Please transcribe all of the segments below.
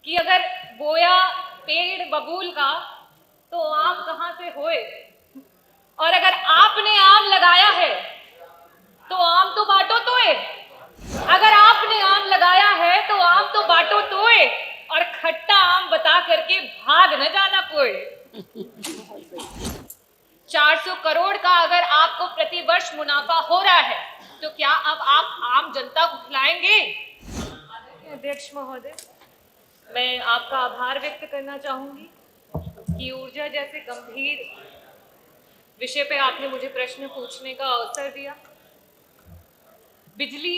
कि अगर बोया पेड़ बबूल का तो आम कहाँ से होए, और अगर आपने आम लगाया है तो आम तो बांटो तोए। अगर आपने आम लगाया है तो आम तो बांटो तोए, और खट्टा आम बता करके भाग न जाना कोई। 400 करोड़ का अगर आपको प्रतिवर्ष मुनाफा हो रहा है तो क्या अब आप आम जनता को खिलाएंगे? अध्यक्ष महोदय, मैं आपका आभार व्यक्त करना चाहूंगी कि ऊर्जा जैसे गंभीर विषय पे आपने मुझे प्रश्न पूछने का अवसर दिया। बिजली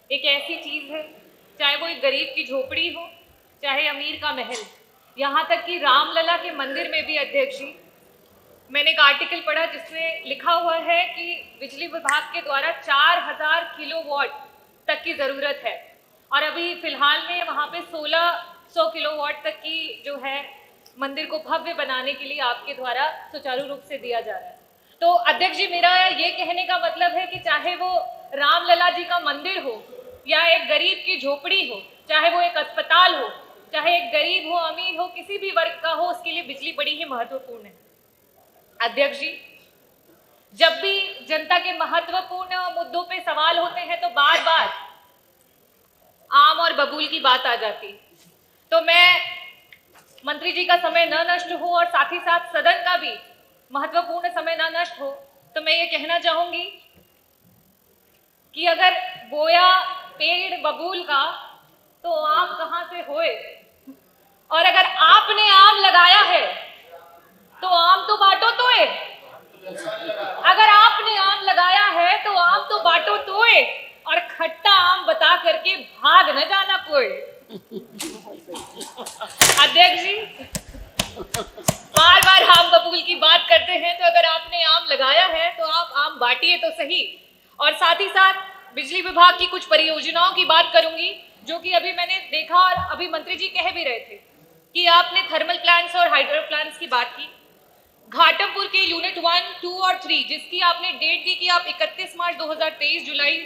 एक ऐसी चीज है, चाहे वो एक गरीब की झोपड़ी हो, चाहे अमीर का महल, यहाँ तक कि रामलला के मंदिर में भी अध्यक्ष जी, मैंने एक आर्टिकल पढ़ा जिसमें लिखा हुआ है कि बिजली विभाग के द्वारा 4000 किलोवाट तक की जरूरत है, और अभी फिलहाल में वहाँ पे 1600 किलोवाट तक की जो है मंदिर को भव्य बनाने के लिए आपके द्वारा सुचारू रूप से दिया जा रहा है। तो अध्यक्ष जी, मेरा ये कहने का मतलब है कि चाहे वो रामलला जी का मंदिर हो या एक गरीब की झोपड़ी हो, चाहे वो एक अस्पताल हो, चाहे एक गरीब हो अमीर हो, किसी भी वर्ग का हो, उसके लिए बिजली बड़ी ही महत्वपूर्ण है। अध्यक्ष जी, जब भी जनता के महत्वपूर्ण मुद्दों पे सवाल होते हैं तो बार बार आम और बबूल की बात आ जाती। तो मैं मंत्री जी का समय न नष्ट हो और साथ ही साथ सदन का भी महत्वपूर्ण समय न नष्ट हो, तो मैं ये कहना चाहूंगी कि अगर बोया पेड़ बबूल का तो आम कहाँ से होए, और अगर आपने आम लगाया है तो आम तो बांटो तोए। अगर आपने आम लगाया है तो आम तो बांटो तोए, और खट्टा आम बता करके भाग न जाना कोई। अध्यक्ष जी, बार बार आम बबूल की बात करते हैं, तो अगर आपने आम लगाया है तो आप आम बांटिए तो सही। और साथ ही साथ बिजली विभाग की कुछ परियोजनाओं की बात करूंगी, जो कि अभी मैंने देखा और अभी मंत्री जी कह भी रहे थे कि आपने थर्मल प्लांट्स और हाइड्रो प्लांट्स की बात की। घाटमपुर के यूनिट 1, 2 और 3, जिसकी आपने डेट दी कि आप 31 मार्च 2023, जुलाई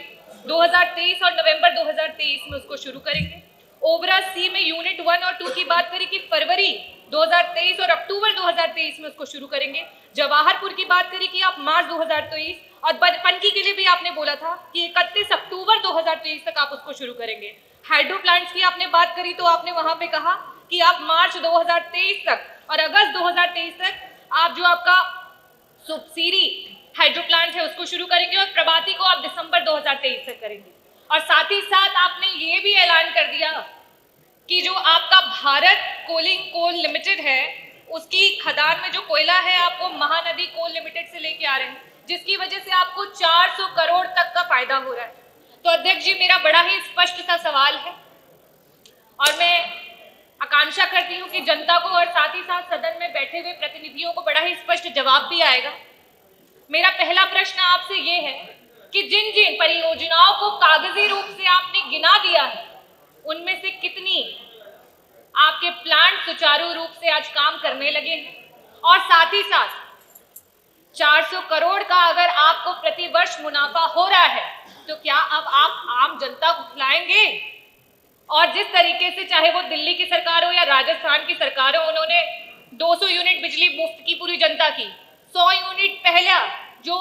2023 और नवंबर 2023 में उसको शुरू करेंगे। ओबरा सी में यूनिट 1 और 2 की बात करें कि फरवरी 2023 और अक्टूबर 2023 में उसको शुरू करेंगे। जवाहरपुर की बात करें कि आप मार्च 2023, और पनकी के लिए भी आपने बोला था कि 31 अक्टूबर 2023 तक आप उसको शुरू करेंगे। हाइड्रो प्लांट्स की आपने बात करी तो आपने वहां पे कहा कि आप मार्च 2023 तक और अगस्त 2023 तक आप जो आपका सुबसिरी हाइड्रो प्लांट है उसको शुरू करेंगे, और प्रभाती को आप दिसंबर 2023 तक करेंगे। और साथ ही साथ आपने ये भी ऐलान कर दिया कि जो आपका भारत कोलिंग कोल लिमिटेड है, उसकी खदान में जो कोयला है आपको महानदी कोल लिमिटेड से लेके आ रहे हैं, जिसकी वजह से आपको 400 करोड़ तक का फायदा हो रहा है। तो अध्यक्ष जी, मेरा बड़ा ही स्पष्ट सा सवाल है, और मैं आकांक्षा करती हूँ कि जनता को और साथ ही साथ सदन में बैठे हुए प्रतिनिधियों को बड़ा ही स्पष्ट जवाब भी आएगा। मेरा पहला प्रश्न आपसे ये है कि जिन जिन परियोजनाओं को कागजी रूप से आपने गिना दिया है, उनमें से कितनी आपके प्लांट सुचारू रूप से आज काम करने लगे हैं, और साथ ही साथ 400 करोड़ का अगर आपको प्रतिवर्ष मुनाफा हो रहा है तो क्या अब आप आम जनता को खिलाएंगे? और जिस तरीके से चाहे वो दिल्ली की सरकार हो या राजस्थान की सरकार हो, उन्होंने 200 यूनिट बिजली मुफ्त की पूरी जनता की, 100 यूनिट पहला जो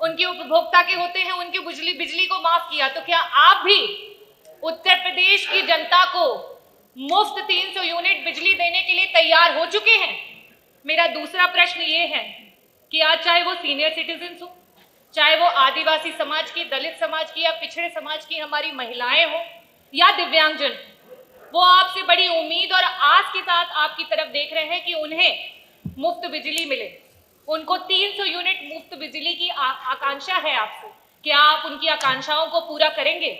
उनके उपभोक्ता के होते हैं उनकी बिजली को माफ किया, तो क्या आप भी उत्तर प्रदेश की जनता को मुफ्त 300 यूनिट बिजली देने के लिए तैयार हो चुके हैं? मेरा दूसरा प्रश्न ये है कि आज चाहे वो सीनियर सिटीजन हो, चाहे वो आदिवासी समाज की, दलित समाज की या पिछड़े समाज की हमारी महिलाएं हो या दिव्यांगजन, वो आपसे बड़ी उम्मीद और आस के साथ आपकी तरफ देख रहे हैं कि उन्हें मुफ्त बिजली मिले। उनको 300 यूनिट मुफ्त बिजली की आकांक्षा है आपसे। क्या आप उनकी आकांक्षाओं को पूरा करेंगे?